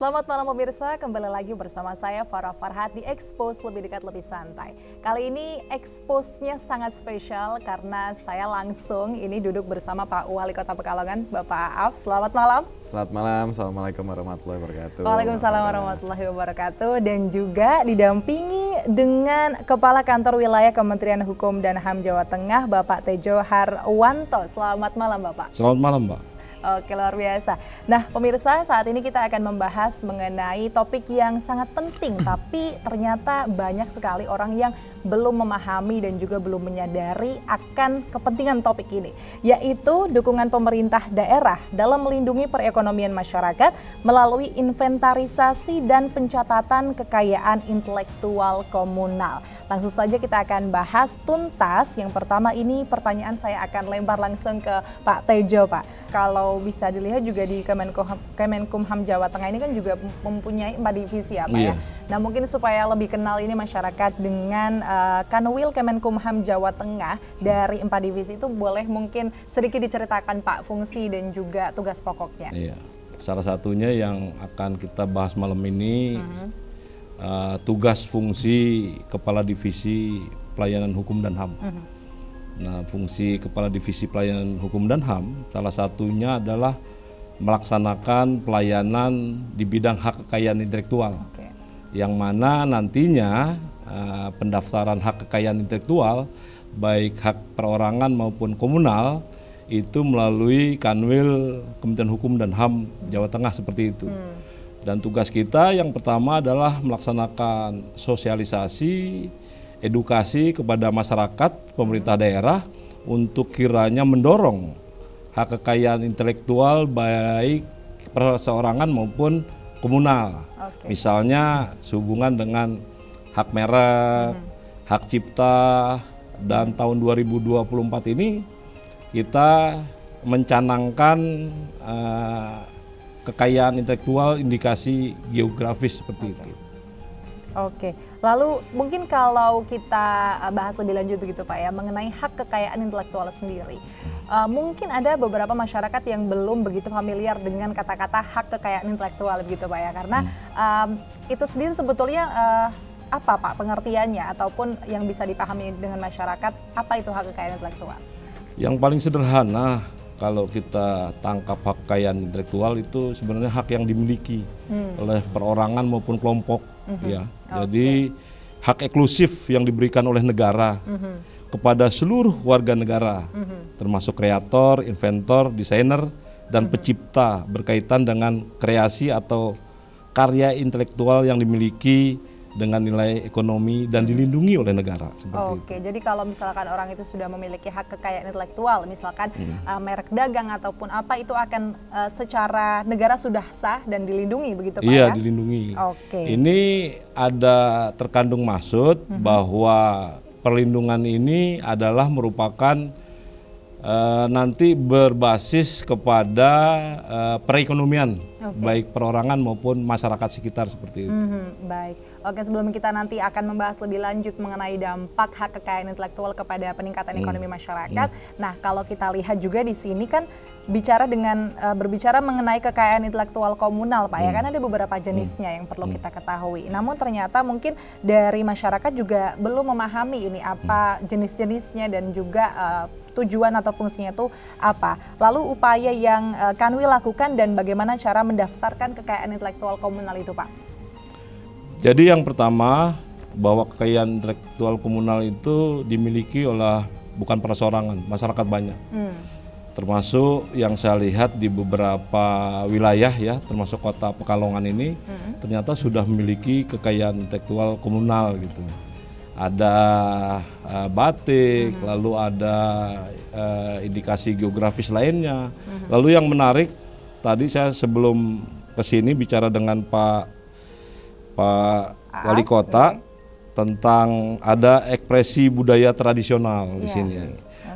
Selamat malam pemirsa, kembali lagi bersama saya Farah Farhat di Expose Lebih Dekat Lebih Santai. Kali ini Expose-nya sangat spesial karena saya langsung ini duduk bersama Pak Wali Kota Pekalongan, Bapak Aaf. Selamat malam. Selamat malam, Assalamualaikum warahmatullahi wabarakatuh. Waalaikumsalam warahmatullahi wabarakatuh. Dan juga didampingi dengan Kepala Kantor Wilayah Kementerian Hukum dan HAM Jawa Tengah, Bapak Tejo Harwanto. Selamat malam Bapak. Selamat malam Mbak. Oke, luar biasa. Nah pemirsa, saat ini kita akan membahas mengenai topik yang sangat penting, tapi ternyata banyak sekali orang yang belum memahami dan juga belum menyadari akan kepentingan topik ini, yaitu dukungan pemerintah daerah dalam melindungi perekonomian masyarakat melalui inventarisasi dan pencatatan kekayaan intelektual komunal. Langsung saja kita akan bahas tuntas. Yang pertama ini pertanyaan saya akan lempar langsung ke Pak Tejo, Pak. Kalau bisa dilihat juga di Kemenkumham Jawa Tengah ini kan juga mempunyai 4 divisi ya Pak ya. Nah mungkin supaya lebih kenal ini masyarakat dengan Kanwil Kemenkumham Jawa Tengah dari 4 divisi itu, boleh mungkin sedikit diceritakan Pak fungsi dan juga tugas pokoknya. Iya. Salah satunya yang akan kita bahas malam ini tugas fungsi Kepala Divisi Pelayanan Hukum dan HAM. Nah, fungsi Kepala Divisi Pelayanan Hukum dan HAM salah satunya adalah melaksanakan pelayanan di bidang hak kekayaan intelektual, yang mana nantinya pendaftaran hak kekayaan intelektual baik hak perorangan maupun komunal itu melalui Kanwil Kementerian Hukum dan HAM Jawa Tengah seperti itu. Dan tugas kita yang pertama adalah melaksanakan sosialisasi, edukasi kepada masyarakat, pemerintah daerah untuk kiranya mendorong hak kekayaan intelektual baik perseorangan maupun komunal. Misalnya sehubungan dengan hak merek, hak cipta, dan tahun 2024 ini kita mencanangkan kekayaan intelektual indikasi geografis seperti itu. Oke, lalu mungkin kalau kita bahas lebih lanjut begitu Pak ya, mengenai hak kekayaan intelektual sendiri. Mungkin ada beberapa masyarakat yang belum begitu familiar dengan kata-kata hak kekayaan intelektual begitu Pak ya, karena itu sendiri sebetulnya apa Pak pengertiannya ataupun yang bisa dipahami dengan masyarakat, apa itu hak kekayaan intelektual? Yang paling sederhana kalau kita tangkap hak kekayaan intelektual itu sebenarnya hak yang dimiliki oleh perorangan maupun kelompok, ya. Jadi hak eksklusif yang diberikan oleh negara kepada seluruh warga negara, termasuk kreator, inventor, desainer, dan pencipta berkaitan dengan kreasi atau karya intelektual yang dimiliki dengan nilai ekonomi dan dilindungi oleh negara. Oke, jadi kalau misalkan orang itu sudah memiliki hak kekayaan intelektual, misalkan merek dagang ataupun apa, itu akan secara negara sudah sah dan dilindungi begitu Pak ya? Iya, dilindungi. Ini ada terkandung maksud bahwa perlindungan ini adalah merupakan nanti berbasis kepada perekonomian, baik perorangan maupun masyarakat sekitar seperti itu. Baik. Oke, sebelum kita nanti akan membahas lebih lanjut mengenai dampak hak kekayaan intelektual kepada peningkatan ekonomi masyarakat. Nah, kalau kita lihat juga di sini kan berbicara mengenai kekayaan intelektual komunal Pak ya, kan ada beberapa jenisnya yang perlu kita ketahui. Namun ternyata mungkin dari masyarakat juga belum memahami ini apa jenis-jenisnya dan juga tujuan atau fungsinya itu apa. Lalu upaya yang Kanwil lakukan dan bagaimana cara mendaftarkan kekayaan intelektual komunal itu Pak? Jadi yang pertama, bahwa kekayaan intelektual komunal itu dimiliki oleh bukan perorangan, masyarakat banyak. Termasuk yang saya lihat di beberapa wilayah ya, termasuk kota Pekalongan ini, ternyata sudah memiliki kekayaan intelektual komunal gitu. Ada batik, lalu ada indikasi geografis lainnya. Lalu yang menarik, tadi saya sebelum kesini bicara dengan Pak Wali Kota tentang ada ekspresi budaya tradisional di sini.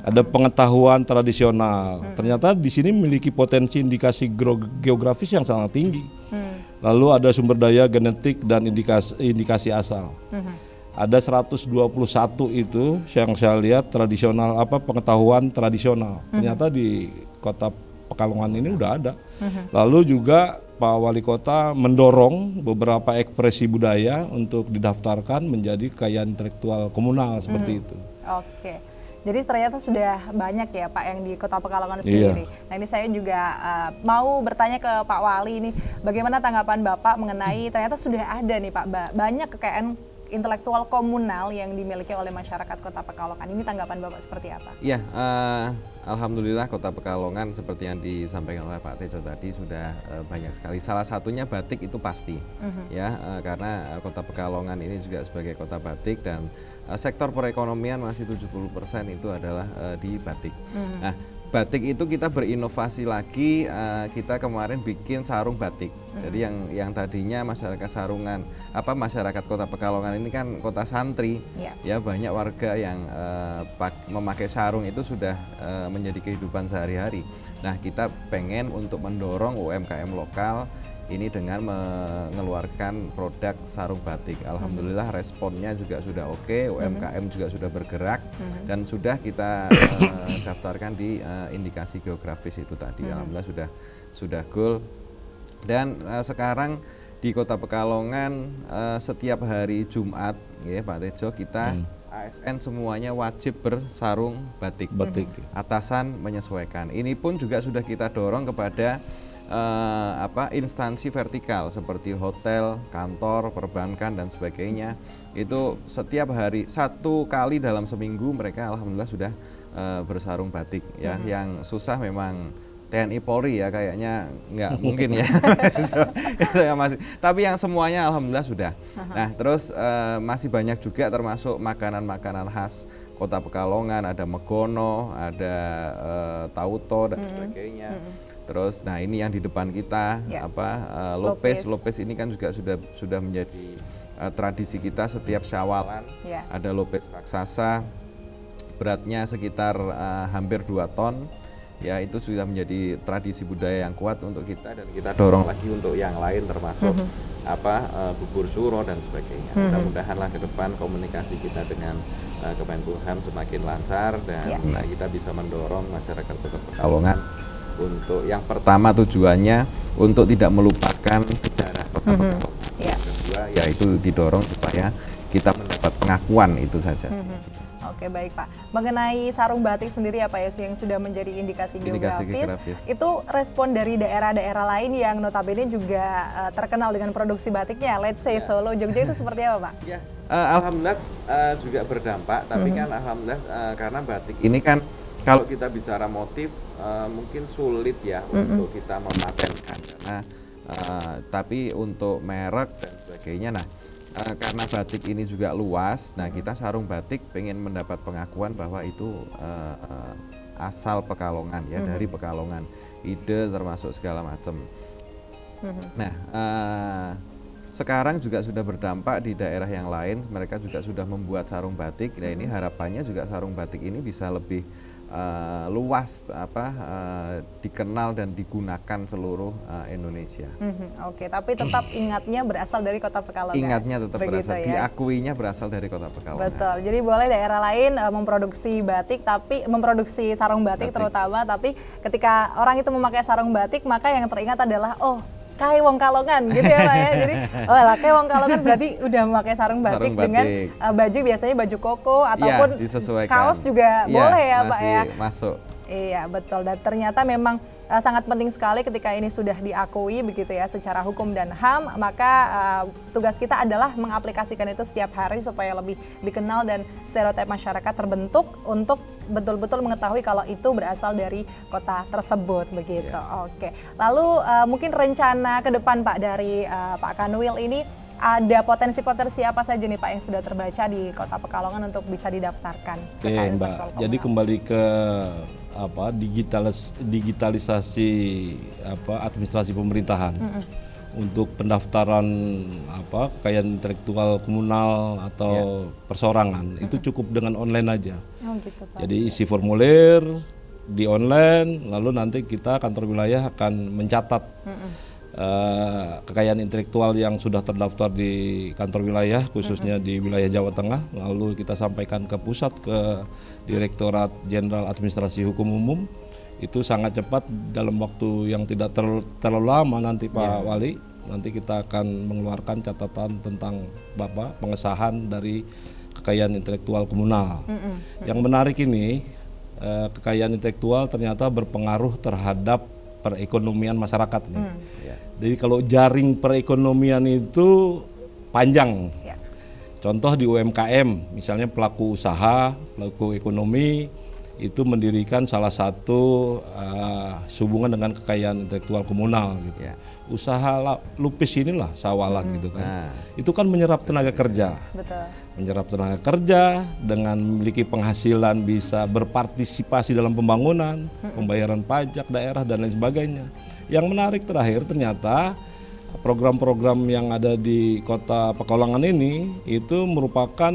Ada pengetahuan tradisional. Ternyata di sini memiliki potensi indikasi geografis yang sangat tinggi. Lalu ada sumber daya genetik dan indikasi asal. Ada 121 itu yang saya lihat tradisional, pengetahuan tradisional. Ternyata di Kota Pekalongan ini udah ada. Lalu juga Pak Wali Kota mendorong beberapa ekspresi budaya untuk didaftarkan menjadi kekayaan intelektual komunal seperti itu. Oke, jadi ternyata sudah banyak ya Pak yang di Kota Pekalongan sendiri. Nah ini saya juga mau bertanya ke Pak Wali nih, bagaimana tanggapan Bapak mengenai ternyata sudah ada nih Pak banyak kekayaan intelektual komunal yang dimiliki oleh masyarakat Kota Pekalongan. Ini tanggapan Bapak seperti apa? Iya, alhamdulillah Kota Pekalongan seperti yang disampaikan oleh Pak Tejo tadi sudah banyak sekali. Salah satunya batik itu pasti, ya, karena Kota Pekalongan ini juga sebagai kota batik dan sektor perekonomian masih 70% itu adalah di batik. Nah, batik itu kita berinovasi lagi, kita kemarin bikin sarung batik. Jadi yang tadinya masyarakat masyarakat Kota Pekalongan ini kan kota santri, ya banyak warga yang memakai sarung itu sudah menjadi kehidupan sehari-hari. Nah, kita pengen untuk mendorong UMKM lokal ini dengan mengeluarkan produk sarung batik. Alhamdulillah responnya juga sudah oke, UMKM juga sudah bergerak dan sudah kita daftarkan di indikasi geografis itu tadi. Alhamdulillah sudah goal. Dan sekarang di Kota Pekalongan setiap hari Jumat, ya Pak Tejo, kita ASN semuanya wajib bersarung batik. Atasan menyesuaikan. Ini pun juga sudah kita dorong kepada instansi vertikal seperti hotel, kantor, perbankan dan sebagainya. Itu setiap hari 1 kali dalam seminggu mereka alhamdulillah sudah bersarung batik ya. Yang susah memang TNI Polri ya, kayaknya nggak mungkin ya. Tapi yang semuanya alhamdulillah sudah. Nah, terus masih banyak juga termasuk makanan-makanan khas Kota Pekalongan, ada megono, ada tauto dan sebagainya. Terus, nah ini yang di depan kita, lopes ini kan juga sudah menjadi tradisi kita setiap Syawalan. Ada lopes raksasa, beratnya sekitar hampir 2 ton. Ya itu sudah menjadi tradisi budaya yang kuat untuk kita dan kita dorong lagi untuk yang lain termasuk bubur suro dan sebagainya. Mudah-mudahanlah ke depan komunikasi kita dengan Kemenkumham semakin lancar dan kita bisa mendorong masyarakat Kota Pekalongan untuk yang pertama tujuannya untuk tidak melupakan sejarah Kota Pekalongan. Yang kedua yaitu didorong supaya kita mendapat pengakuan itu saja. Oke, baik Pak. Mengenai sarung batik sendiri apa ya yang sudah menjadi indikasi geografis, itu respon dari daerah-daerah lain yang notabene juga terkenal dengan produksi batiknya, let's say Solo, Jogja itu seperti apa Pak? Ya, alhamdulillah juga berdampak, tapi kan alhamdulillah karena batik ini kan kalau kita bicara motif mungkin sulit ya untuk kita mematenkan karena tapi untuk merek dan sebagainya. Nah, karena batik ini juga luas, nah kita sarung batik pengen mendapat pengakuan bahwa itu asal Pekalongan ya, dari Pekalongan, ide termasuk segala macam. Nah, sekarang juga sudah berdampak di daerah yang lain, mereka juga sudah membuat sarung batik. Nah ini harapannya juga sarung batik ini bisa lebih luas dikenal dan digunakan seluruh Indonesia. Oke, tapi tetap ingatnya berasal dari Kota Pekalongan. Ingatnya tetap berasal, ya? Diakuinya berasal dari Kota Pekalongan. Betul. Jadi boleh daerah lain memproduksi batik, tapi memproduksi sarung batik terutama, tapi ketika orang itu memakai sarung batik, maka yang teringat adalah Kai Wong Kalongan gitu ya Pak ya. Jadi Kai Wong Kalongan berarti udah memakai sarung batik dengan baju biasanya baju koko ataupun kaos juga boleh ya Pak ya. Masuk. Iya betul, dan ternyata memang sangat penting sekali ketika ini sudah diakui begitu ya secara hukum dan HAM, maka tugas kita adalah mengaplikasikan itu setiap hari supaya lebih dikenal dan stereotip masyarakat terbentuk untuk betul-betul mengetahui kalau itu berasal dari kota tersebut begitu. Oke, lalu mungkin rencana ke depan Pak dari Pak Kanwil ini ada potensi-potensi apa saja nih Pak yang sudah terbaca di Kota Pekalongan untuk bisa didaftarkan? Oke Mbak, jadi kembali ke digitalisasi administrasi pemerintahan untuk pendaftaran kekayaan intelektual komunal atau perseorangan itu cukup dengan online aja. Gitu, Pak. Jadi isi formulir di online, lalu nanti kita kantor wilayah akan mencatat kekayaan intelektual yang sudah terdaftar di kantor wilayah, khususnya di wilayah Jawa Tengah, lalu kita sampaikan ke pusat, ke Direktorat Jenderal Administrasi Hukum Umum, itu sangat cepat dalam waktu yang tidak terlalu lama nanti Pak Wali. Nanti kita akan mengeluarkan catatan tentang pengesahan dari kekayaan intelektual komunal. Yang menarik ini, kekayaan intelektual ternyata berpengaruh terhadap perekonomian masyarakat nih. Jadi kalau jaring perekonomian itu panjang. Contoh di UMKM, misalnya pelaku usaha, pelaku ekonomi itu mendirikan salah satu sehubungan dengan kekayaan intelektual komunal gitu. Usaha lupis inilah sawalan gitu kan. Itu kan menyerap tenaga kerja. Betul. Menyerap tenaga kerja dengan memiliki penghasilan bisa berpartisipasi dalam pembangunan, pembayaran pajak daerah dan lain sebagainya. Yang menarik terakhir ternyata program-program yang ada di Kota Pekalongan ini itu merupakan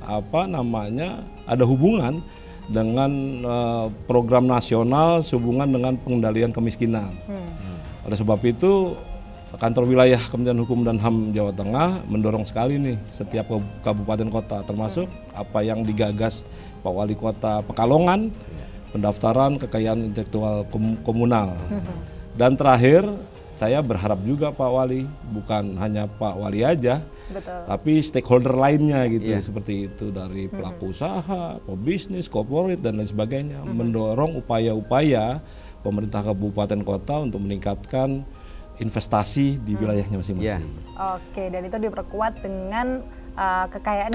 ada hubungan dengan program nasional sehubungan dengan pengendalian kemiskinan. Oleh sebab itu kantor wilayah Kementerian Hukum dan HAM Jawa Tengah mendorong sekali nih setiap kabupaten kota, termasuk apa yang digagas Pak Wali Kota Pekalongan, pendaftaran kekayaan intelektual komunal. Dan terakhir saya berharap juga Pak Wali, bukan hanya Pak Wali aja, tapi stakeholder lainnya gitu, seperti itu dari pelaku usaha, pebisnis, corporate dan lain sebagainya, mendorong upaya-upaya pemerintah kabupaten kota untuk meningkatkan investasi di wilayahnya masing-masing. Oke, dan itu diperkuat dengan kekayaan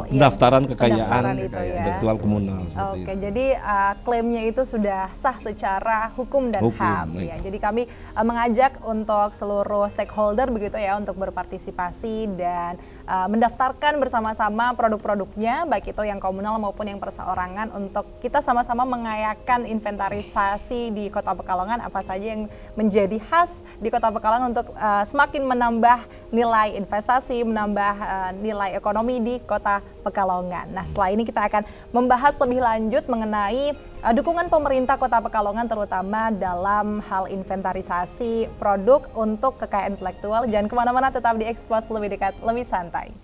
pendaftaran kekayaan intelektual komunal. Oke, jadi klaimnya itu sudah sah secara hukum dan HAM. Ya. Jadi kami mengajak untuk seluruh stakeholder begitu ya untuk berpartisipasi dan mendaftarkan bersama-sama produk-produknya, baik itu yang komunal maupun yang perseorangan, untuk kita sama-sama mengayakan inventarisasi di Kota Pekalongan apa saja yang menjadi khas di Kota Pekalongan untuk semakin menambah nilai investasi, menambah nilai ekonomi di Kota Pekalongan. Nah, setelah ini kita akan membahas lebih lanjut mengenai dukungan pemerintah Kota Pekalongan terutama dalam hal inventarisasi produk untuk kekayaan intelektual. Jangan kemana-mana, tetap di Expose lebih dekat, lebih santai.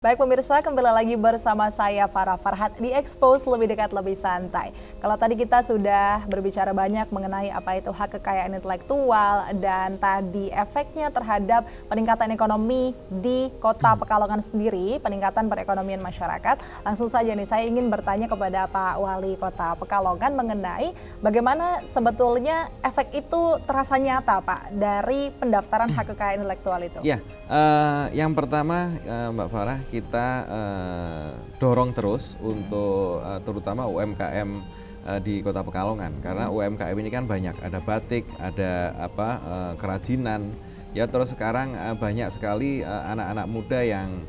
Baik pemirsa, kembali lagi bersama saya Farah Farhat di Expose lebih dekat, lebih santai. Kalau tadi kita sudah berbicara banyak mengenai apa itu hak kekayaan intelektual dan tadi efeknya terhadap peningkatan ekonomi di Kota Pekalongan sendiri, peningkatan perekonomian masyarakat. Langsung saja nih saya ingin bertanya kepada Pak Wali Kota Pekalongan mengenai bagaimana sebetulnya efek itu terasa nyata Pak dari pendaftaran hak kekayaan intelektual itu. Ya, yang pertama Mbak Farah, kita dorong terus untuk terutama UMKM di Kota Pekalongan, karena UMKM ini kan banyak, ada batik, ada kerajinan, ya terus sekarang banyak sekali anak-anak muda yang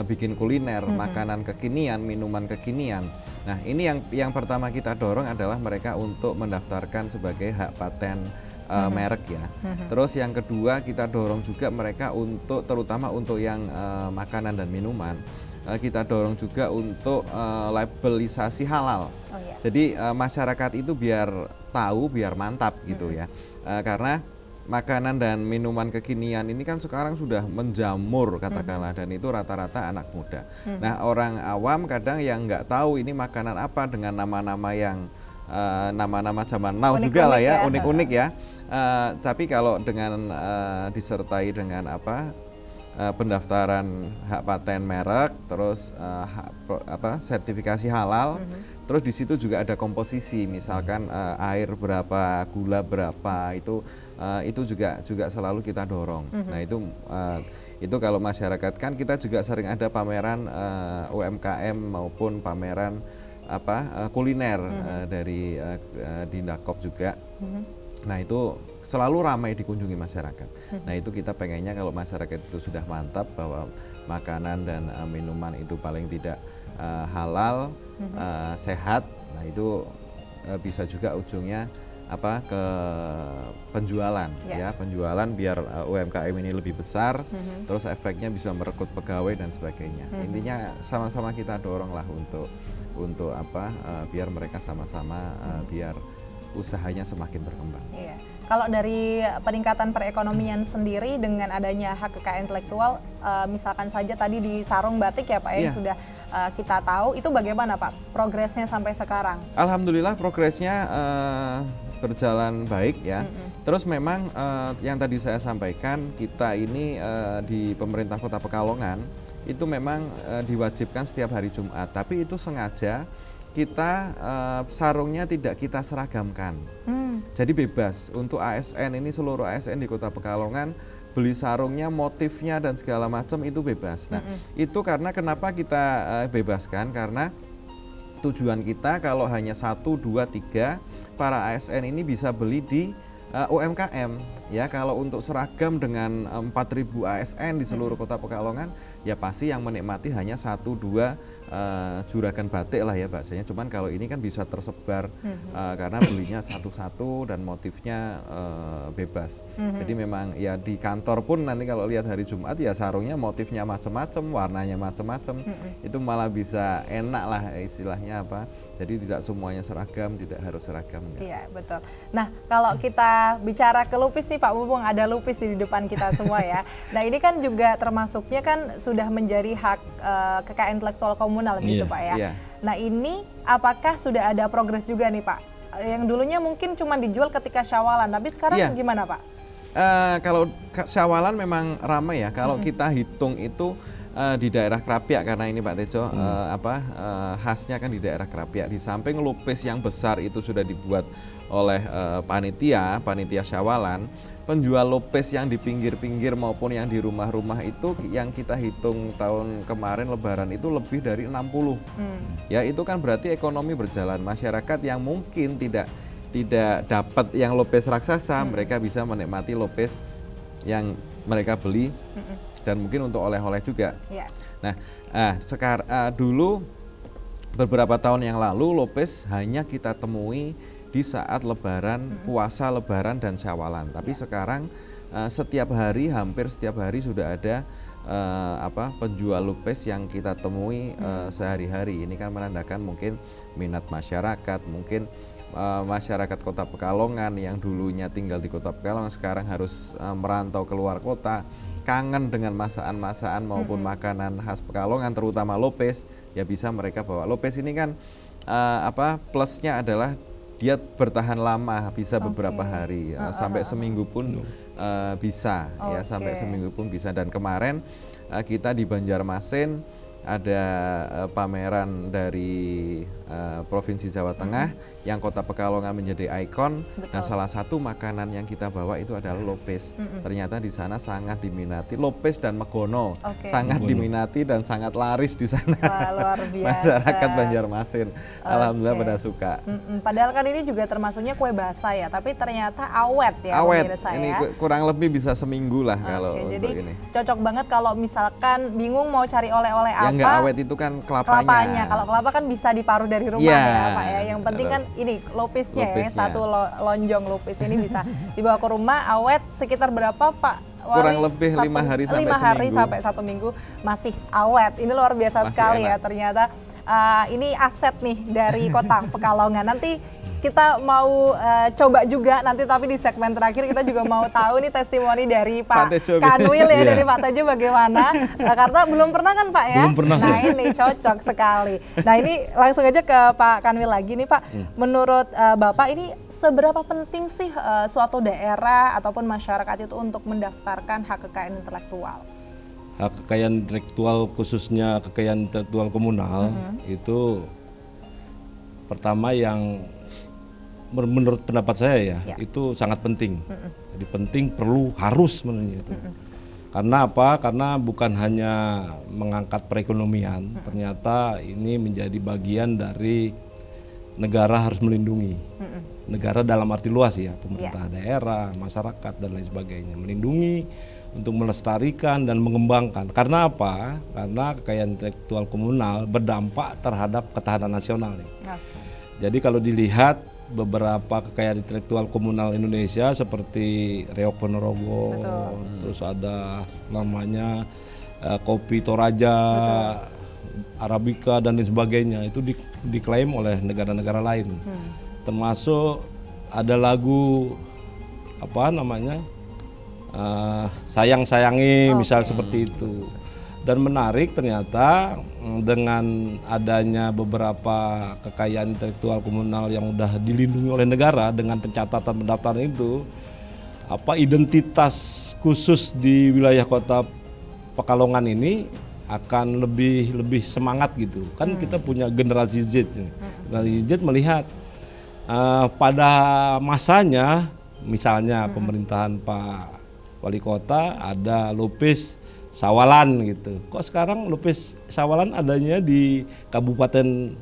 bikin kuliner, makanan kekinian, minuman kekinian. Nah, ini yang pertama kita dorong adalah mereka untuk mendaftarkan sebagai hak paten merek ya. Terus yang kedua kita dorong juga mereka untuk terutama untuk yang makanan dan minuman, kita dorong juga untuk labelisasi halal. Jadi masyarakat itu biar tahu, biar mantap gitu ya. Karena makanan dan minuman kekinian ini kan sekarang sudah menjamur katakanlah, dan itu rata-rata anak muda. Nah, orang awam kadang yang nggak tahu ini makanan apa dengan nama-nama yang nama-nama zaman now unik, juga lah ya, unik-unik ya. Tapi kalau dengan disertai dengan pendaftaran hak paten merek, terus sertifikasi halal, terus di situ juga ada komposisi, misalkan air berapa, gula berapa, itu juga selalu kita dorong. Nah, itu kalau masyarakat kan kita juga sering ada pameran UMKM maupun pameran kuliner dari Dindakop juga. Nah, itu selalu ramai dikunjungi masyarakat. Nah, itu kita pengennya kalau masyarakat itu sudah mantap bahwa makanan dan minuman itu paling tidak halal, sehat. Nah, itu bisa juga ujungnya ke penjualan ya, penjualan biar UMKM ini lebih besar, terus efeknya bisa merekrut pegawai dan sebagainya. Intinya sama-sama kita dorong lah untuk biar mereka sama-sama biar usahanya semakin berkembang. Iya. Kalau dari peningkatan perekonomian sendiri dengan adanya hak kekayaan intelektual, misalkan saja tadi di sarung batik ya Pak yang sudah kita tahu, itu bagaimana Pak progresnya sampai sekarang? Alhamdulillah progresnya berjalan baik ya. Terus memang yang tadi saya sampaikan, kita ini di pemerintah Kota Pekalongan itu memang diwajibkan setiap hari Jumat, tapi itu sengaja kita sarungnya tidak kita seragamkan. Jadi bebas untuk ASN ini, seluruh ASN di Kota Pekalongan beli sarungnya, motifnya dan segala macam itu bebas. Nah, itu karena kenapa kita bebaskan, karena tujuan kita kalau hanya 1, 2, 3 para ASN ini bisa beli di UMKM ya. Kalau untuk seragam dengan 4.000 ASN di seluruh Kota Pekalongan, ya pasti yang menikmati hanya 1, 2 juragan batik lah ya bahasanya. Cuman kalau ini kan bisa tersebar karena belinya satu-satu dan motifnya bebas. Jadi memang ya di kantor pun nanti kalau lihat hari Jumat ya sarungnya motifnya macam-macam, warnanya macam-macam. Itu malah bisa enak lah istilahnya Jadi tidak semuanya seragam, tidak harus seragam. Iya betul. Nah kalau kita bicara ke lupis nih Pak, mumpung ada lupis di depan kita semua ya. Nah ini kan juga termasuknya kan sudah menjadi hak kekayaan intelektual komunal gitu Pak ya. Nah ini apakah sudah ada progres juga nih Pak? Yang dulunya mungkin cuma dijual ketika Syawalan, tapi sekarang gimana Pak? Kalau Syawalan memang ramai ya. Kalau kita hitung itu di daerah Krapyak, karena ini Pak Tejo khasnya kan di daerah Krapyak. Di samping lupis yang besar itu sudah dibuat oleh panitia Syawalan, penjual lupis yang di pinggir-pinggir maupun yang di rumah-rumah itu yang kita hitung tahun kemarin Lebaran itu lebih dari 60. Ya itu kan berarti ekonomi berjalan. Masyarakat yang mungkin tidak dapat yang lupis raksasa, mereka bisa menikmati lupis yang mereka beli dan mungkin untuk oleh-oleh juga. Nah, sekarang dulu beberapa tahun yang lalu lupis hanya kita temui di saat Lebaran, puasa Lebaran dan Syawalan. Tapi sekarang setiap hari, hampir setiap hari sudah ada penjual lupis yang kita temui sehari-hari. Ini kan menandakan mungkin minat masyarakat, mungkin masyarakat Kota Pekalongan yang dulunya tinggal di Kota Pekalongan sekarang harus merantau keluar kota, kangen dengan masakan-masakan maupun makanan khas Pekalongan, terutama lupis, ya bisa mereka bawa. Lupis ini kan plusnya adalah dia bertahan lama, bisa beberapa hari, sampai seminggu pun bisa, ya sampai seminggu pun bisa. Dan kemarin kita di Banjarmasin ada pameran dari Provinsi Jawa Tengah yang Kota Pekalongan menjadi ikon. Nah, salah satu makanan yang kita bawa itu adalah lupis. Ternyata di sana sangat diminati, lupis dan megono sangat diminati dan sangat laris di sana. Wah, luar biasa. Masyarakat Banjarmasin, alhamdulillah pada suka. Padahal kan ini juga termasuknya kue basah ya, tapi ternyata awet ya. Awet, ini kurang lebih bisa seminggu lah kalau untuk jadi ini. Cocok banget kalau misalkan bingung mau cari oleh-oleh apa. Yang nggak awet itu kan kelapanya. Kalau kelapa kan bisa diparut dari rumah ya Pak ya. Yang penting kan ini lupisnya ya, satu lonjong lupis ini bisa dibawa ke rumah, awet sekitar berapa Pak? Kurang lebih 5 hari sampai 5 hari sampai 1 minggu masih awet. Ini luar biasa masih sekali enak. Ya ternyata. Ini aset nih dari Kota Pekalongan. Nanti kita mau coba juga nanti, tapi di segmen terakhir kita juga mau tahu nih testimoni dari Pak Kanwil ya, dari Pak Tejo bagaimana, karena belum pernah kan Pak ya? Belum pernah. Nah ini cocok sekali. Nah ini langsung aja ke Pak Kanwil lagi nih Pak. Menurut Bapak ini seberapa penting sih suatu daerah ataupun masyarakat itu untuk mendaftarkan hak kekayaan intelektual? Hak kekayaan intelektual, khususnya kekayaan intelektual komunal, itu pertama yang menurut pendapat saya itu sangat penting. Jadi penting, perlu, harus menurutnya itu. Karena apa? Karena bukan hanya mengangkat perekonomian, ternyata ini menjadi bagian dari negara harus melindungi. Negara dalam arti luas ya, pemerintah daerah, masyarakat dan lain sebagainya, melindungi untuk melestarikan dan mengembangkan. Karena apa? Karena kekayaan intelektual komunal berdampak terhadap ketahanan nasional nih. Jadi kalau dilihat beberapa kekayaan intelektual komunal Indonesia seperti Reok Ponorogo, terus ada namanya kopi Toraja, Arabica dan lain sebagainya, itu diklaim oleh negara-negara lain. Termasuk ada lagu apa namanya sayang-sayangi misal seperti itu. Dan menarik ternyata dengan adanya beberapa kekayaan intelektual komunal yang udah dilindungi oleh negara dengan pencatatan pendaftaran itu, identitas khusus di wilayah kota Pekalongan ini akan lebih semangat gitu. Kan kita punya generasi Z. Generasi Z melihat pada masanya misalnya pemerintahan Pak Wali Kota ada Lupis Sawalan gitu. Kok sekarang Lupis Sawalan adanya di kabupaten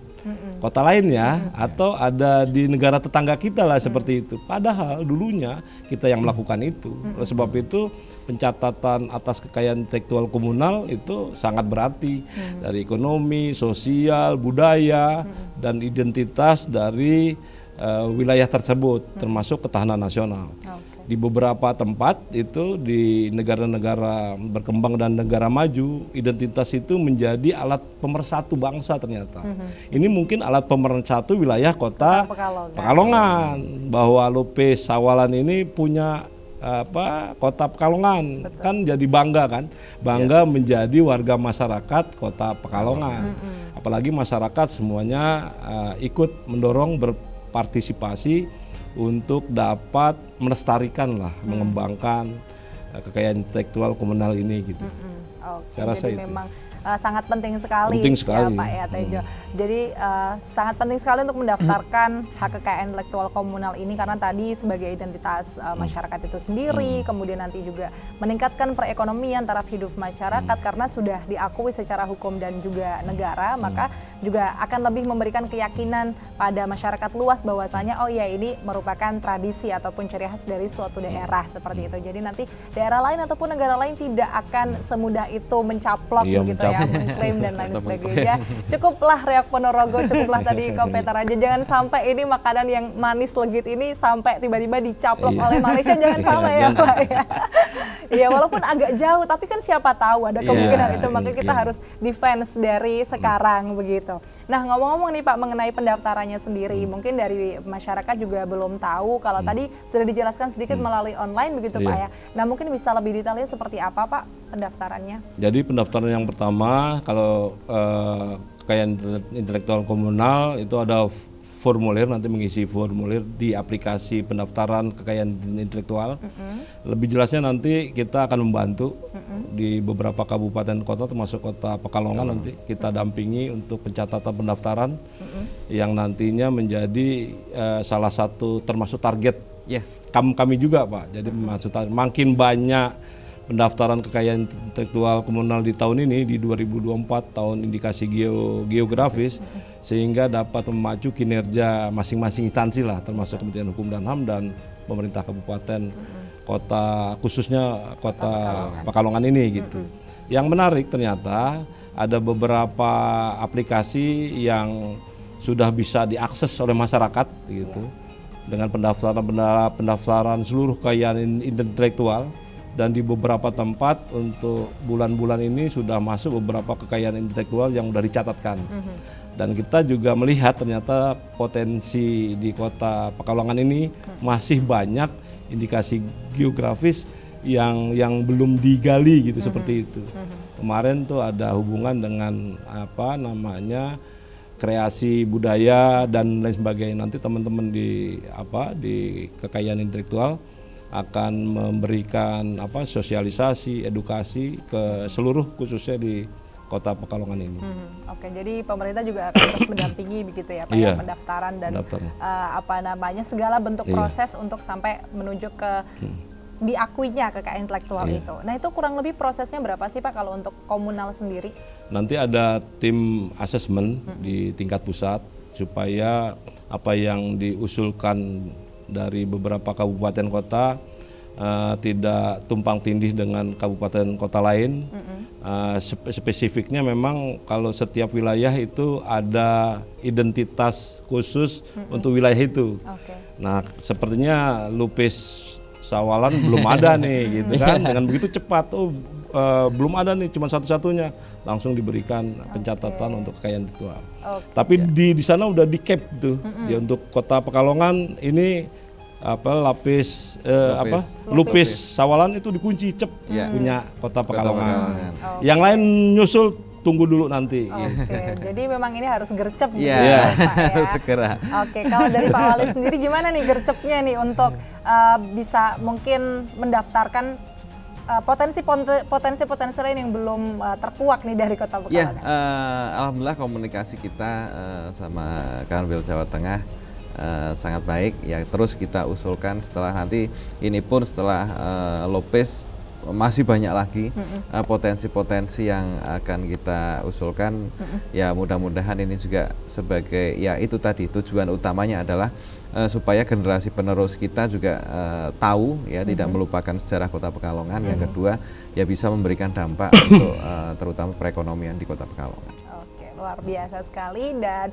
kota lain ya, atau ada di negara tetangga kita lah seperti itu. Padahal dulunya kita yang melakukan itu. Oleh sebab itu pencatatan atas kekayaan intelektual komunal itu sangat berarti dari ekonomi, sosial, budaya, dan identitas dari wilayah tersebut, termasuk ketahanan nasional. Di beberapa tempat itu di negara-negara berkembang dan negara maju, identitas itu menjadi alat pemersatu bangsa ternyata. Ini mungkin alat pemersatu wilayah kota Pekalongan, bahwa Lupis Sawalan ini punya kota Pekalongan. Kan jadi bangga kan, menjadi warga masyarakat kota Pekalongan. Apalagi masyarakat semuanya ikut mendorong berpartisipasi untuk dapat melestarikan lah, mengembangkan kekayaan intelektual komunal ini gitu. Saya rasa jadi itu memang sangat penting sekali, ya Pak ya Tejo. Jadi sangat penting sekali untuk mendaftarkan hak kekayaan intelektual komunal ini, karena tadi sebagai identitas masyarakat itu sendiri, kemudian nanti juga meningkatkan perekonomian taraf hidup masyarakat karena sudah diakui secara hukum dan juga negara, maka juga akan lebih memberikan keyakinan pada masyarakat luas bahwasanya oh ya ini merupakan tradisi ataupun ciri khas dari suatu daerah seperti itu. Jadi nanti daerah lain ataupun negara lain tidak akan semudah itu mencaplok begitu ya, mengklaim dan lain sebagainya. Cukuplah Reok Ponorogo, cukuplah tadi kopi Toraja, jangan sampai ini makanan yang manis legit ini sampai tiba-tiba dicaplok oleh Malaysia, jangan sampai ya Pak ya. Iya, walaupun agak jauh tapi kan siapa tahu ada kemungkinan itu, maka kita harus defense dari sekarang begitu. Nah, ngomong-ngomong nih Pak mengenai pendaftarannya sendiri, mungkin dari masyarakat juga belum tahu, kalau tadi sudah dijelaskan sedikit melalui online begitu Pak ya. Nah, mungkin bisa lebih detailnya seperti apa Pak pendaftarannya? Jadi pendaftaran yang pertama, kalau kekayaan intelektual komunal itu ada formulir, nanti mengisi formulir di aplikasi pendaftaran kekayaan intelektual. Lebih jelasnya nanti kita akan membantu di beberapa kabupaten kota termasuk kota Pekalongan, nanti kita dampingi untuk pencatatan pendaftaran yang nantinya menjadi salah satu termasuk target kami juga Pak. Jadi makin banyak pendaftaran kekayaan intelektual komunal di tahun ini, di 2024 tahun indikasi geografis, sehingga dapat memacu kinerja masing-masing instansi lah, termasuk Kementerian Hukum dan HAM dan pemerintah kabupaten kota, khususnya kota Pekalongan ini gitu. Yang menarik ternyata ada beberapa aplikasi yang sudah bisa diakses oleh masyarakat gitu, dengan pendaftaran seluruh kekayaan intelektual. Dan di beberapa tempat untuk bulan-bulan ini sudah masuk beberapa kekayaan intelektual yang sudah dicatatkan. Dan kita juga melihat ternyata potensi di kota Pekalongan ini masih banyak indikasi geografis yang belum digali gitu, seperti itu. Kemarin tuh ada hubungan dengan kreasi budaya dan lain sebagainya. Nanti teman-teman di kekayaan intelektual akan memberikan sosialisasi, edukasi ke seluruh khususnya di kota Pekalongan ini. Oke, jadi pemerintah juga akan terus mendampingi begitu ya Pak ya, pendaftaran dan segala bentuk proses untuk sampai menuju ke diakuinya kekayaan intelektual itu. Nah, itu kurang lebih prosesnya berapa sih Pak kalau untuk komunal sendiri? Nanti ada tim asesmen di tingkat pusat supaya apa yang diusulkan dari beberapa kabupaten kota tidak tumpang tindih dengan kabupaten kota lain. Spesifiknya memang kalau setiap wilayah itu ada identitas khusus untuk wilayah itu. Nah, sepertinya lupis Sawalan belum ada nih, gitu kan? Dengan begitu cepat, belum ada nih, cuma satu-satunya, langsung diberikan pencatatan untuk kekayaan intelektual. Tapi di sana udah di cap tuh, ya untuk Kota Pekalongan ini lupis Sawalan itu dikunci punya Kota Pekalongan. Yang lain nyusul tunggu dulu nanti. Jadi memang ini harus gercep gitu ya, Pak ya. Harus segera. Kalau dari Pak Wali sendiri gimana nih gercepnya nih untuk bisa mungkin mendaftarkan potensi lain yang belum terkuak nih dari Kota Pekalongan? Alhamdulillah komunikasi kita sama Kanwil Jawa Tengah sangat baik ya. Terus kita usulkan setelah nanti ini pun setelah lupis masih banyak lagi potensi-potensi yang akan kita usulkan. Ya mudah-mudahan ini juga sebagai ya itu tadi tujuan utamanya adalah supaya generasi penerus kita juga tahu ya tidak melupakan sejarah Kota Pekalongan. Yang kedua ya bisa memberikan dampak untuk terutama perekonomian di Kota Pekalongan. Oke, luar biasa sekali. Dan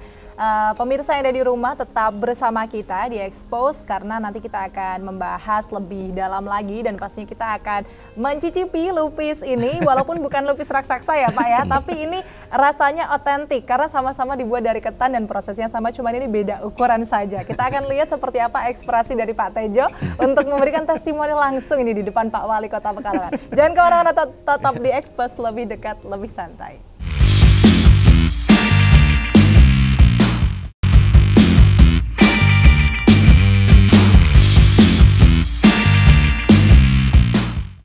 pemirsa yang ada di rumah tetap bersama kita di Expose karena nanti kita akan membahas lebih dalam lagi dan pastinya kita akan mencicipi lupis ini walaupun bukan lupis raksasa ya Pak ya, tapi ini rasanya otentik karena sama-sama dibuat dari ketan dan prosesnya sama, cuman ini beda ukuran saja. Kita akan lihat seperti apa ekspresi dari Pak Tejo untuk memberikan testimoni langsung ini di depan Pak Wali Kota Pekalongan. Jangan kemana-mana, tetap di Expose, lebih dekat, lebih santai.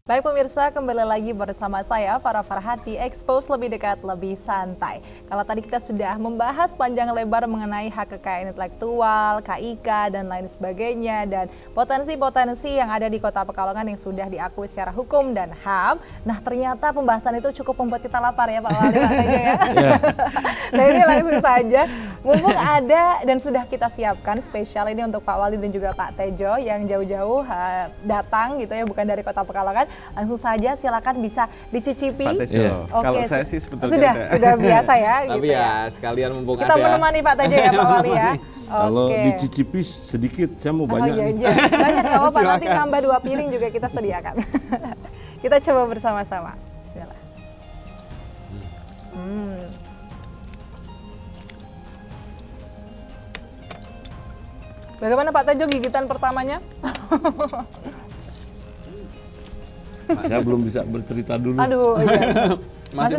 Baik pemirsa, kembali lagi bersama saya Farah Farhati, Expose, lebih dekat, lebih santai. Kalau tadi kita sudah membahas panjang lebar mengenai hak kekayaan intelektual, KIK, dan lain sebagainya, dan potensi-potensi yang ada di Kota Pekalongan yang sudah diakui secara hukum dan HAM. Nah ternyata pembahasan itu cukup membuat kita lapar ya Pak Wali, Pak Tejo ya. Nah ini langsung saja, mumpung ada dan sudah kita siapkan spesial ini untuk Pak Wali dan juga Pak Tejo yang jauh-jauh datang gitu ya, bukan dari Kota Pekalongan. Langsung saja silakan bisa dicicipi. Pak Tejo, kalau saya sih sebetulnya sudah biasa ya. Tapi gitu ya sekalian mumpung kita menemani Pak Tejo ya Pak Wali ya. Kalau dicicipi sedikit, saya mau banyak. Iya. Banyak nggak apa-apa, nanti tambah 2 piring juga kita sediakan. Kita coba bersama-sama. Bismillah. Bagaimana Pak Tejo gigitan pertamanya? Saya belum bisa bercerita dulu. Aduh, iya. Masih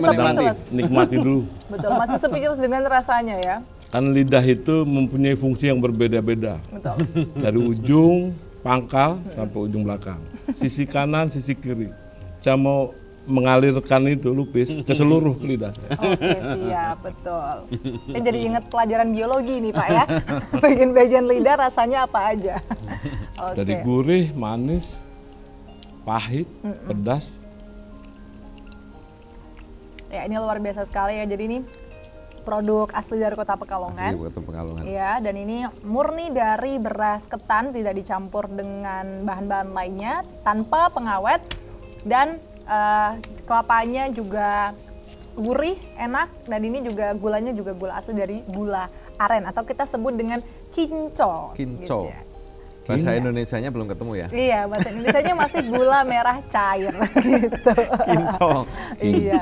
nikmati dulu. Betul, masih speechless dengan rasanya ya. Kan lidah itu mempunyai fungsi yang berbeda-beda. Betul. Dari ujung pangkal sampai ujung belakang. Sisi kanan, sisi kiri. Saya mau mengalirkan itu lupis ke seluruh lidah. Oke, siap, betul. Saya jadi ingat pelajaran biologi nih Pak ya. Bagian-bagian lidah rasanya apa aja. Dari gurih, manis, pahit, pedas. Ya ini luar biasa sekali ya. Jadi ini produk asli dari Kota Pekalongan. Kota Pekalongan. Ya, dan ini murni dari beras ketan, tidak dicampur dengan bahan-bahan lainnya, tanpa pengawet, dan kelapanya juga gurih, enak, dan ini juga gulanya juga gula asli dari gula aren atau kita sebut dengan kincol. Kincol. Gitu ya. Bahasa Indonesianya belum ketemu ya? Iya, bahasa Indonesianya masih gula merah cair gitu. Kincol. Iya.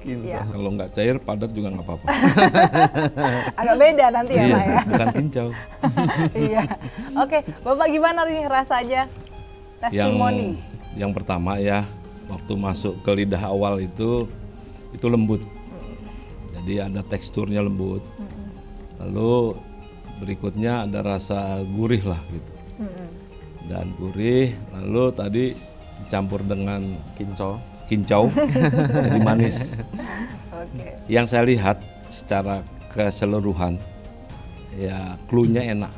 Kincol. Kalau nggak cair, padat juga nggak apa-apa. Agak beda nanti ya Pak ya? Bukan kincau. Iya. Oke, Bapak gimana nih rasanya? Testimoni. Yang pertama ya, waktu masuk ke lidah awal itu lembut. Jadi ada teksturnya lembut. Lalu berikutnya ada rasa gurih lah gitu. Dan gurih, lalu tadi dicampur dengan kincau jadi manis. Yang saya lihat secara keseluruhan ya cluenya enak.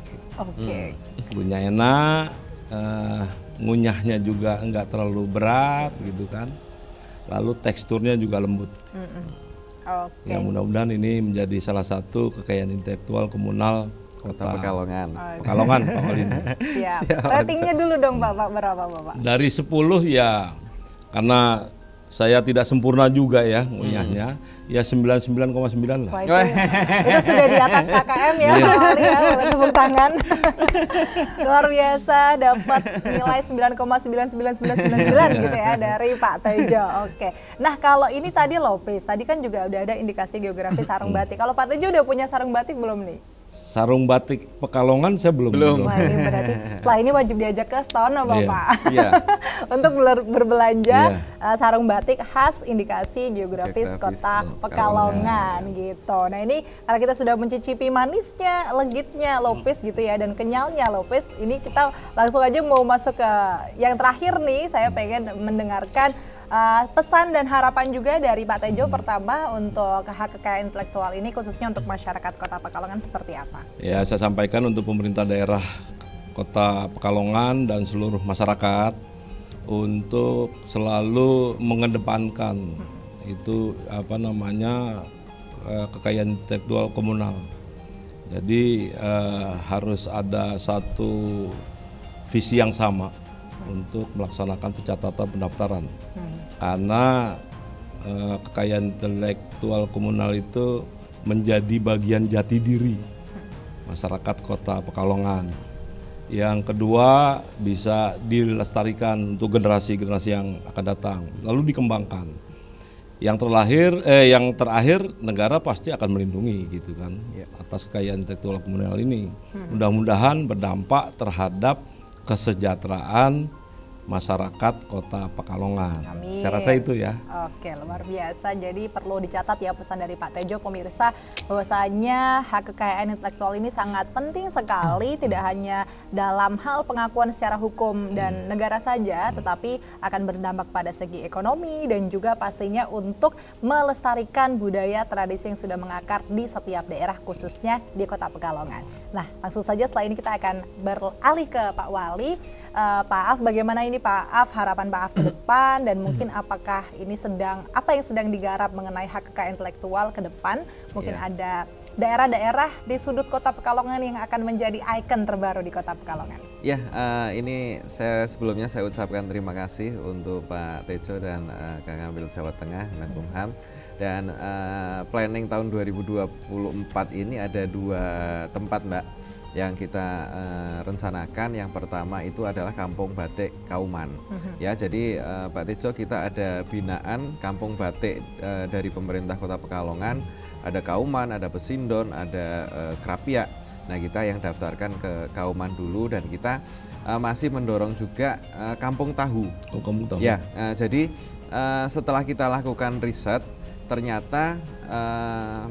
Cluenya enak, ngunyahnya juga enggak terlalu berat gitu kan. Lalu teksturnya juga lembut. Ya mudah-mudahan ini menjadi salah satu kekayaan intelektual komunal Kota Pekalongan. Pekalongan, Pak Wali. Siap. Ratingnya dulu dong Bapak, berapa Bapak? Dari 10 ya, karena saya tidak sempurna juga ya ngunyahnya, ya 99,9 lah. Wah, itu sudah di atas KKM ya Pak Wali ya, boleh tepuk tangan. Luar biasa, dapat nilai 9,99999 gitu ya dari Pak Tejo. Oke. Nah kalau ini tadi Lopis, tadi kan juga udah ada indikasi geografi sarung batik. Kalau Pak Tejo udah punya sarung batik belum nih? Sarung batik Pekalongan saya belum. Wah ini berarti setelah ini wajib diajak ke Stono Bapak. Iya. Untuk berbelanja sarung batik khas indikasi geografis Kota Pekalongan gitu. Nah ini karena kita sudah mencicipi manisnya, legitnya Lopis gitu ya, dan kenyalnya Lopis, ini kita langsung aja mau masuk ke yang terakhir nih. Saya pengen mendengarkan pesan dan harapan juga dari Pak Tejo pertama untuk hak kekayaan intelektual ini khususnya untuk masyarakat Kota Pekalongan seperti apa? Ya, saya sampaikan untuk pemerintah daerah Kota Pekalongan dan seluruh masyarakat untuk selalu mengedepankan itu kekayaan intelektual komunal. Jadi harus ada satu visi yang sama untuk melaksanakan pencatatan pendaftaran. Karena kekayaan intelektual komunal itu menjadi bagian jati diri masyarakat Kota Pekalongan. Yang kedua, bisa dilestarikan untuk generasi-generasi yang akan datang, lalu dikembangkan. Yang terakhir negara pasti akan melindungi gitu kan atas kekayaan intelektual komunal ini. Mudah-mudahan berdampak terhadap kesejahteraan masyarakat Kota Pekalongan. Amin. Saya rasa itu ya. Oke, luar biasa. Jadi perlu dicatat ya pesan dari Pak Tejo pemirsa, bahwasanya hak kekayaan intelektual ini sangat penting sekali, tidak hanya dalam hal pengakuan secara hukum dan negara saja, tetapi akan berdampak pada segi ekonomi dan juga pastinya untuk melestarikan budaya tradisi yang sudah mengakar di setiap daerah, khususnya di Kota Pekalongan. Nah, langsung saja setelah ini kita akan beralih ke Pak Wali. Pak Af, bagaimana ini Pak Af, harapan Pak Af ke depan, dan mungkin apakah ini apa yang sedang digarap mengenai hak kekayaan intelektual ke depan? Mungkin ada daerah-daerah di sudut Kota Pekalongan yang akan menjadi ikon terbaru di Kota Pekalongan. Ya, ini sebelumnya saya ucapkan terima kasih untuk Pak Tejo dan Kang Amil Jawa Tengah, Menkumham. Dan planning tahun 2024 ini ada 2 tempat Mbak yang kita rencanakan. Yang pertama itu adalah Kampung Batik Kauman. Ya, jadi Pak Tejo, kita ada binaan Kampung Batik dari pemerintah Kota Pekalongan. Ada Kauman, ada Pesindon, ada Krapia. Nah, kita yang daftarkan ke Kauman dulu, dan kita masih mendorong juga Kampung Tahu. Oh, Kampung Tahu. Ya, jadi setelah kita lakukan riset, ternyata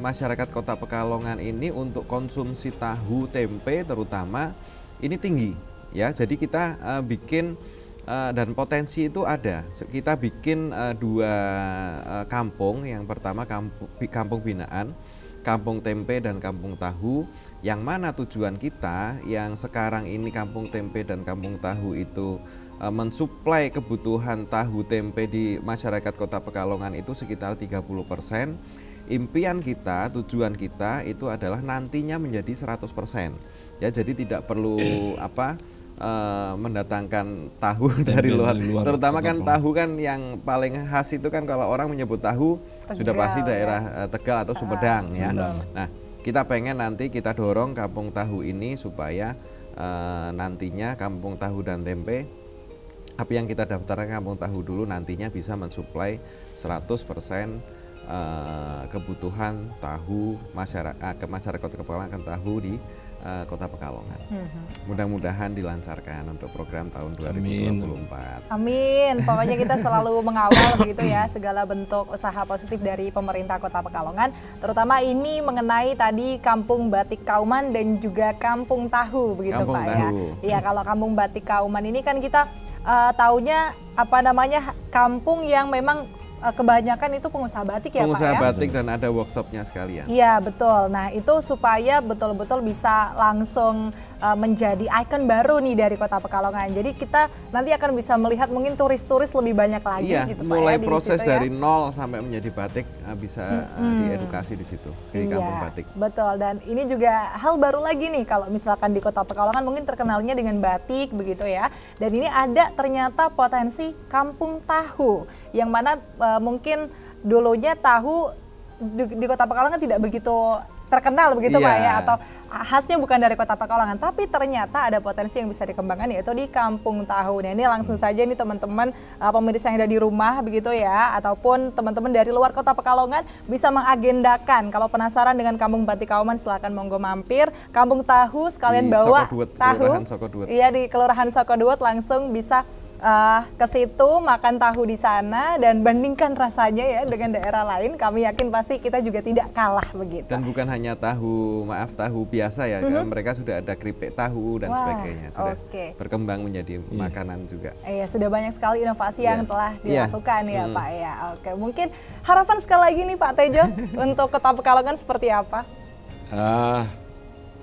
masyarakat Kota Pekalongan ini untuk konsumsi tahu tempe terutama ini tinggi ya. Jadi kita bikin dan potensi itu ada. Kita bikin 2 kampung. Yang pertama kampung binaan, Kampung Tempe dan Kampung Tahu, yang mana tujuan kita yang sekarang ini Kampung Tempe dan Kampung Tahu itu mensuplai kebutuhan tahu tempe di masyarakat Kota Pekalongan itu sekitar 30%. Impian kita, tujuan kita itu adalah nantinya menjadi 100%. Ya, jadi tidak perlu mendatangkan tahu dari luar. Terutama kan tahu kan yang paling khas itu kan kalau orang menyebut tahu Tegal, sudah pasti daerah Tegal atau Sumedang ya. Nah, kita pengen nanti kita dorong Kampung Tahu ini supaya nantinya Kampung Tahu dan Tempe, tapi yang kita daftarkan Kampung Tahu dulu, nantinya bisa mensuplai 100% kebutuhan tahu masyarakat Kota Pekalongan akan tahu di Kota Pekalongan. Mudah-mudahan dilancarkan untuk program tahun 2024. Amin. Pokoknya kita selalu mengawal begitu ya segala bentuk usaha positif dari pemerintah Kota Pekalongan, terutama ini mengenai tadi Kampung Batik Kauman dan juga Kampung Tahu begitu Kampung Pak Tahu. ya. Iya, kalau Kampung Batik Kauman ini kan kita taunya kampung yang memang kebanyakan itu pengusaha batik ya pengusaha Pak ya? batik dan ada workshopnya sekalian. Iya betul, nah itu supaya betul-betul bisa langsung menjadi ikon baru nih dari Kota Pekalongan. Jadi kita nanti akan bisa melihat mungkin turis-turis lebih banyak lagi Iya, gitu Pak mulai ya, di proses situ, dari ya. nol sampai menjadi batik diedukasi diedukasi di situ, di kampung batik. Betul, dan ini juga hal baru lagi nih kalau misalkan di Kota Pekalongan mungkin terkenalnya dengan batik begitu ya. Dan ini ada ternyata potensi kampung tahu yang mana mungkin dulunya tahu di Kota Pekalongan tidak begitu terkenal begitu Pak ya, atau khasnya bukan dari Kota Pekalongan, tapi ternyata ada potensi yang bisa dikembangkan yaitu di kampung tahu. Nah ini langsung saja nih teman-teman pemirsa yang ada di rumah begitu ya, ataupun teman-teman dari luar Kota Pekalongan bisa mengagendakan. Kalau penasaran dengan kampung batik Kauman silahkan monggo mampir kampung tahu, sekalian Di bawa Sokoduet, tahu. Kelurahan Sokoduet. Iya di Kelurahan Sokoduet langsung bisa ke situ makan tahu di sana dan bandingkan rasanya ya dengan daerah lain. Kami yakin pasti kita juga tidak kalah begitu. Dan bukan hanya tahu, tahu biasa ya, mereka sudah ada keripik tahu dan sebagainya, sudah berkembang menjadi makanan juga. Iya, sudah banyak sekali inovasi yang telah dilakukan ya Pak ya. Oke, mungkin harapan sekali lagi nih Pak Tejo untuk Kota Pekalongan seperti apa?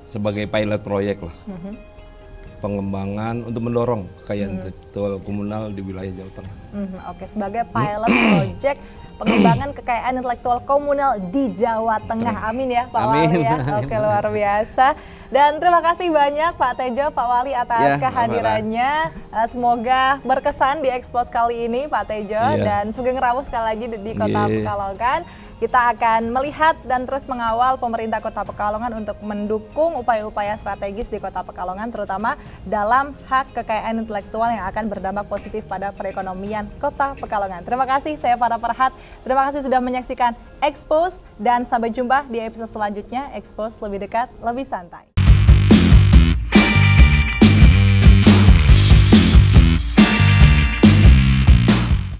Sebagai pilot proyek lah. Pengembangan untuk mendorong kekayaan intelektual komunal di wilayah Jawa Tengah. Oke, sebagai pilot project pengembangan kekayaan intelektual komunal di Jawa Tengah. Amin ya Pak Wali ya. Oke, luar biasa. Dan terima kasih banyak Pak Tejo, Pak Wali atas kehadirannya. Semoga berkesan di Expos kali ini Pak Tejo dan sugeng rawuh sekali lagi di Kota Pekalongan. Kita akan melihat dan terus mengawal pemerintah Kota Pekalongan untuk mendukung upaya-upaya strategis di Kota Pekalongan, terutama dalam hak kekayaan intelektual yang akan berdampak positif pada perekonomian Kota Pekalongan. Terima kasih, saya Farah Farhat. Terima kasih sudah menyaksikan Expos dan sampai jumpa di episode selanjutnya. Expos lebih dekat, lebih santai.